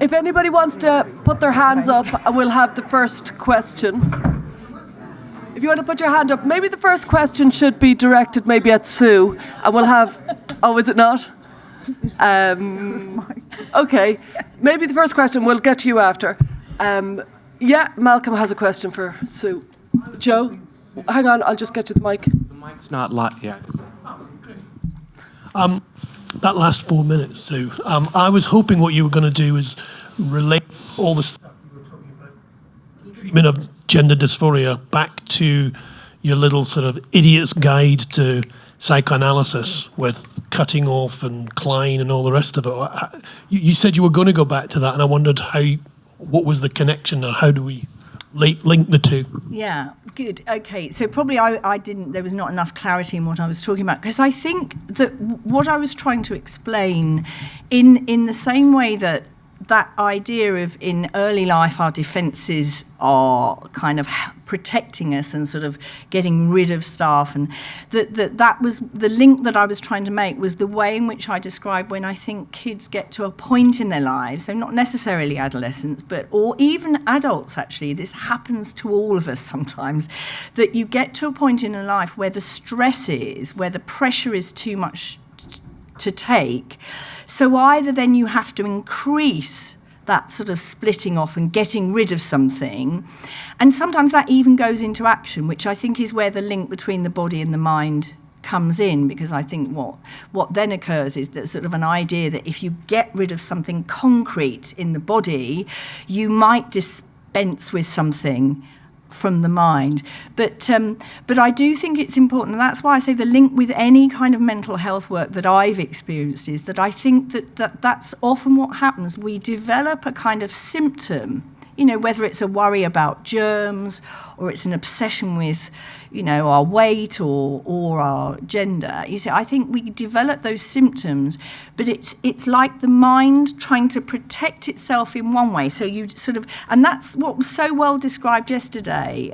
If anybody wants to put their hands up, and we'll have the first question. If you want to put your hand up, maybe the first question should be directed maybe at Sue, and we'll have... Oh, is it not? Okay, maybe the first question, we'll get to you after. Yeah, Malcolm has a question for Sue. Joe, hang on, I'll just get you the mic. The mic's not live yet. That last 4 minutes, Sue, I was hoping what you were going to do is relate all the stuff you were talking about, treatment of gender dysphoria, back to your little sort of idiot's guide to psychoanalysis with cutting off and Klein and all the rest of it. You said you were going to go back to that, and I wondered what was the connection, or how do we link the two? Yeah, good. Okay, so probably I didn't, there was not enough clarity in what I was talking about, because I think that what I was trying to explain in the same way that idea of in early life our defences are kind of protecting us and sort of getting rid of stuff, and that was the link that I was trying to make, was the way in which I described when I think kids get to a point in their lives, so not necessarily adolescents, or even adults actually, this happens to all of us sometimes, that you get to a point in a life where the stress is, where the pressure is too much to take. So either then you have to increase that sort of splitting off and getting rid of something, and sometimes that even goes into action, which I think is where the link between the body and the mind comes in, because I think what then occurs is that sort of an idea that if you get rid of something concrete in the body, you might dispense with something from the mind. But I do think it's important, and that's why I say the link with any kind of mental health work that I've experienced is that I think that's often what happens. We develop a kind of symptom, whether it's a worry about germs or it's an obsession with, our weight or our gender. You see, I think we develop those symptoms, but it's like the mind trying to protect itself in one way. So you sort of, and that's what was so well described yesterday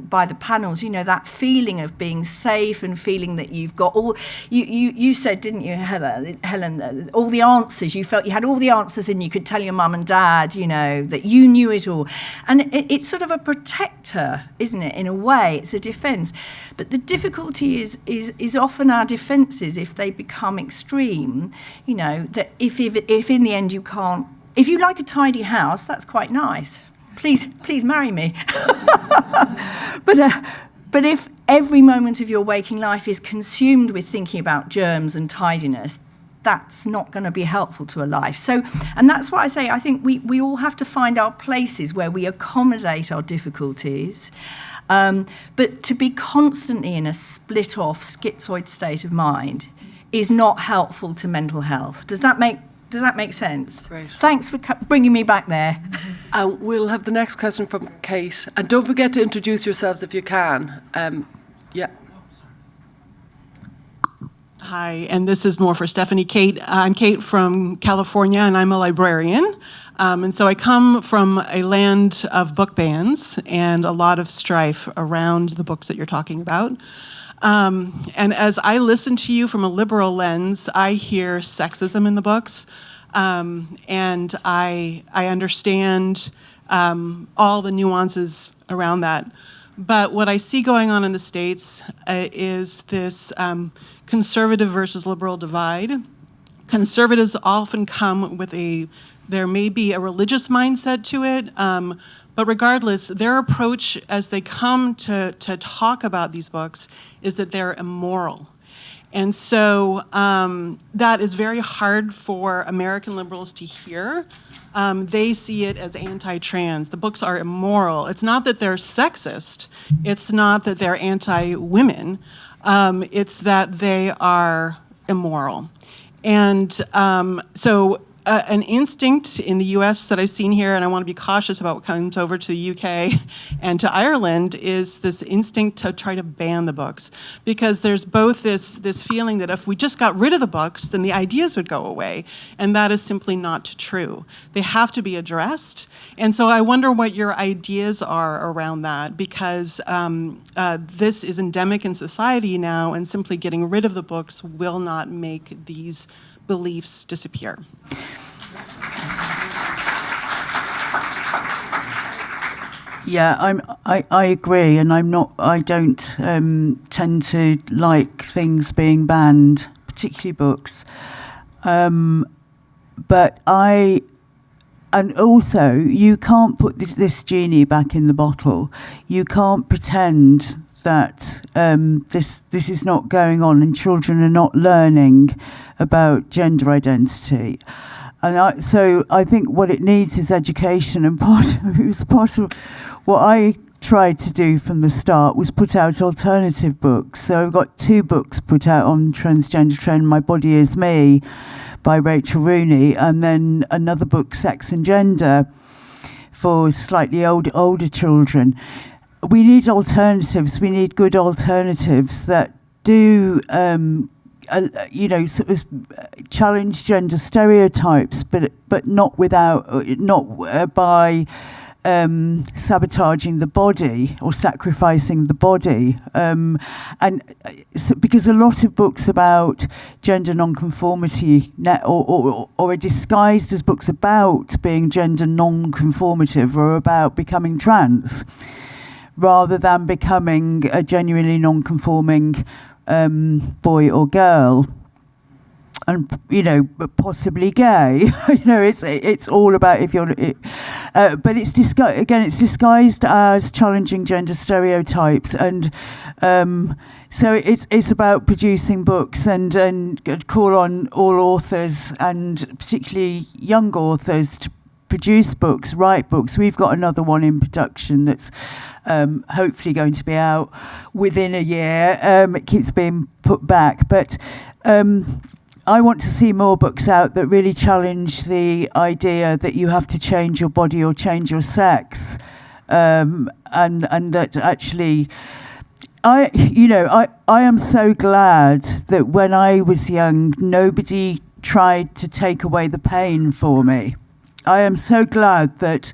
by the panels. That feeling of being safe and feeling that you've got all. You said, didn't you, Helen? All the answers. You felt you had all the answers, and you could tell your mum and dad, that you knew it all, and it's sort of a protector, isn't it? In a way, it's a defence. But the difficulty is often our defences, if they become extreme, that if in the end you can't, if you like a tidy house, that's quite nice. Please marry me. But if every moment of your waking life is consumed with thinking about germs and tidiness, that's not going to be helpful to a life. So, and that's why I say I think we all have to find our places where we accommodate our difficulties. But to be constantly in a split-off, schizoid state of mind is not helpful to mental health. Does that make sense? Great. Thanks for bringing me back there. We'll have the next question from Kate. And don't forget to introduce yourselves if you can. Yeah. Hi, and this is more for Stephanie. I'm Kate from California, and I'm a librarian. And so I come from a land of book bans and a lot of strife around the books that you're talking about. And as I listen to you from a liberal lens, I hear sexism in the books, and I understand all the nuances around that. But what I see going on in the States is this conservative versus liberal divide. Conservatives often come with there may be a religious mindset to it, but regardless, their approach as they come to talk about these books is that they're immoral. And so that is very hard for American liberals to hear. They see it as anti-trans. The books are immoral. It's not that they're sexist. It's not that they're anti-women. It's that they are immoral. And so an instinct in the US that I've seen here, and I want to be cautious about what comes over to the UK and to Ireland, is this instinct to try to ban the books. Because there's both this feeling that if we just got rid of the books, then the ideas would go away. And that is simply not true. They have to be addressed. And so I wonder what your ideas are around that, because this is endemic in society now, and simply getting rid of the books will not make these beliefs disappear. Yeah, I agree, and I don't tend to like things being banned, particularly books. But and also, you can't put this genie back in the bottle. You can't pretend that this is not going on and children are not learning about gender identity. And so I think what it needs is education, and it was part of what I tried to do from the start was put out alternative books. So I've got 2 books put out on transgender training, My Body Is Me by Rachel Rooney, and then another book, Sex and Gender, for slightly older children. We need alternatives. We need good alternatives that do sort of challenge gender stereotypes, but not by sabotaging the body or sacrificing the body, because a lot of books about gender nonconformity or are disguised as books about being gender nonconformative or about becoming trans, rather than becoming a genuinely nonconforming boy or girl, and possibly gay. It's all about if you're. But it's disguised as challenging gender stereotypes, and so it's about producing books and call on all authors, and particularly young authors, to produce books, write books. We've got another one in production that's hopefully going to be out within a year. It keeps being put back, but I want to see more books out that really challenge the idea that you have to change your body or change your sex, and that actually, I am so glad that when I was young, nobody tried to take away the pain for me. I am so glad that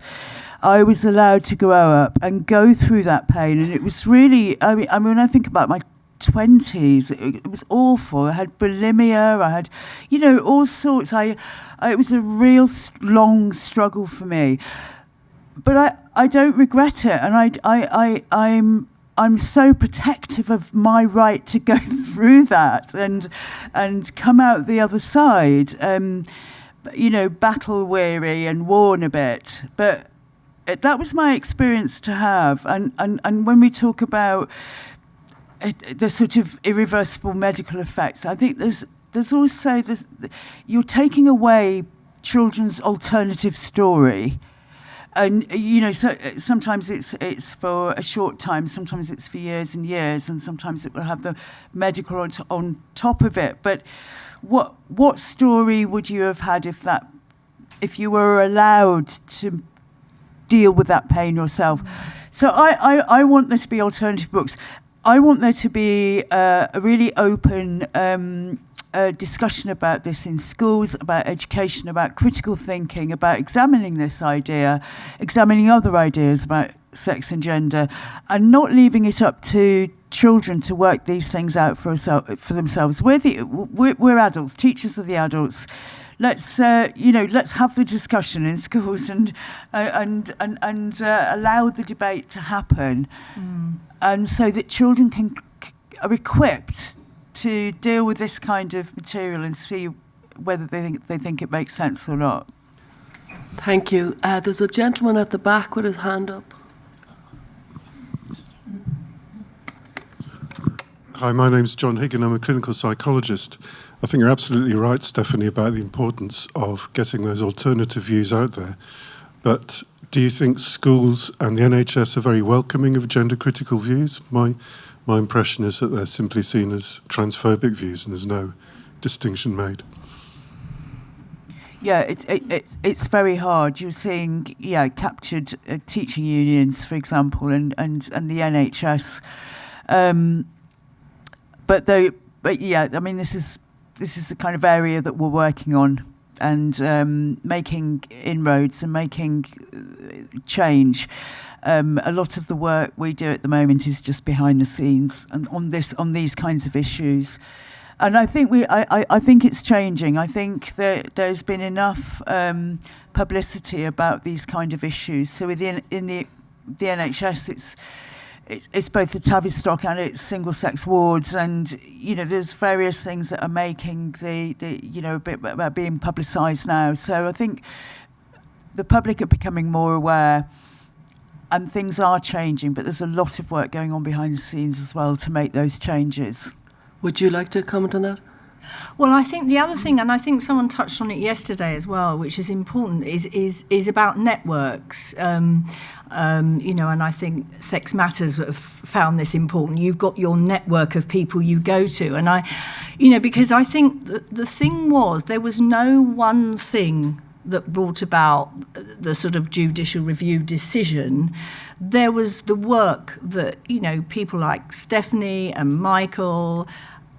I was allowed to grow up and go through that pain, and it was really, I mean when I think about my 20s, it was awful. I had bulimia, I had, all sorts. It was a real long struggle for me, but I don't regret it, and I'm so protective of my right to go through that and come out the other side, battle weary and worn a bit, but that was my experience to have, and when we talk about the sort of irreversible medical effects, I think there's also you're taking away children's alternative story, and so sometimes it's for a short time, sometimes it's for years and years, and sometimes it will have the medical on top of it. But what story would you have had if you were allowed to deal with that pain yourself? So I want there to be alternative books. I want there to be a really open discussion about this in schools, about education, about critical thinking, about examining this idea, examining other ideas about sex and gender, and not leaving it up to children to work these things out for themselves. We're adults, teachers are the adults. Let's have the discussion in schools and allow the debate to happen. And so that children are equipped to deal with this kind of material and see whether they think it makes sense or not. Thank you. There's a gentleman at the back with his hand up. Hi, my name's John Higgin. I'm a clinical psychologist. I think you're absolutely right, Stephanie, about the importance of getting those alternative views out there. But do you think schools and the NHS are very welcoming of gender-critical views? My impression is that they're simply seen as transphobic views, and there's no distinction made. Yeah, it's very hard. You're seeing captured teaching unions, for example, and the NHS. But yeah, I mean, this is the kind of area that we're working on, and making inroads and making change. A lot of the work we do at the moment is just behind the scenes and on these kinds of issues. And I think I think it's changing. I think that there's been enough publicity about these kind of issues. So in the the NHS, it's both the Tavistock and it's single-sex wards, and there's various things that are making the a bit about being publicised now. So I think the public are becoming more aware, and things are changing. But there's a lot of work going on behind the scenes as well to make those changes. Would you like to comment on that? Well, I think the other thing, and I think someone touched on it yesterday as well, which is important, is about networks. And I think Sex Matters have found this important. You've got your network of people you go to, and because I think the thing was there was no one thing that brought about the sort of judicial review decision. There was the work that people like Stephanie and Michael.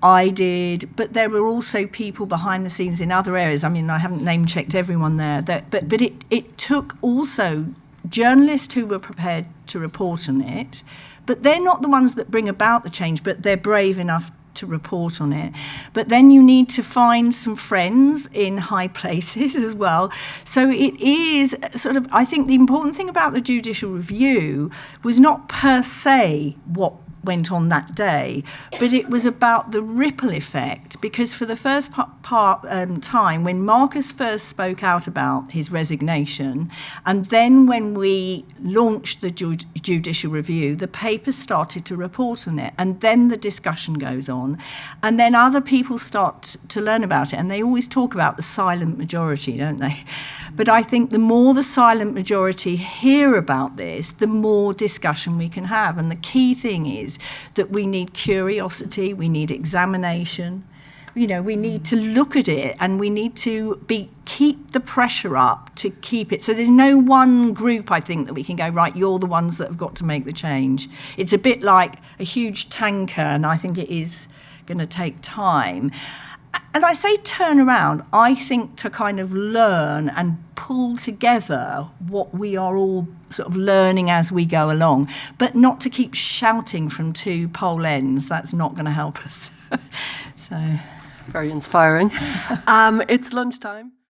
I did, but there were also people behind the scenes in other areas. I mean, I haven't name-checked everyone there, but it took also journalists who were prepared to report on it, but they're not the ones that bring about the change, but they're brave enough to report on it. But then you need to find some friends in high places as well. So it is sort of, I think the important thing about the judicial review was not per se what went on that day, but it was about the ripple effect, because for the first time when Marcus first spoke out about his resignation, and then when we launched the judicial review, the paper started to report on it, and then the discussion goes on, and then other people start to learn about it, and they always talk about the silent majority, don't they? But I think the more the silent majority hear about this, the more discussion we can have, and the key thing is that we need curiosity, we need examination, we need to look at it, and we need to keep the pressure up to keep it. So there's no one group, I think, that we can go, right, you're the ones that have got to make the change. It's a bit like a huge tanker, and I think it is going to take time. And I say turn around, I think, to kind of learn and pull together what we are all sort of learning as we go along, but not to keep shouting from two pole ends. That's not going to help us. So, very inspiring. It's lunchtime.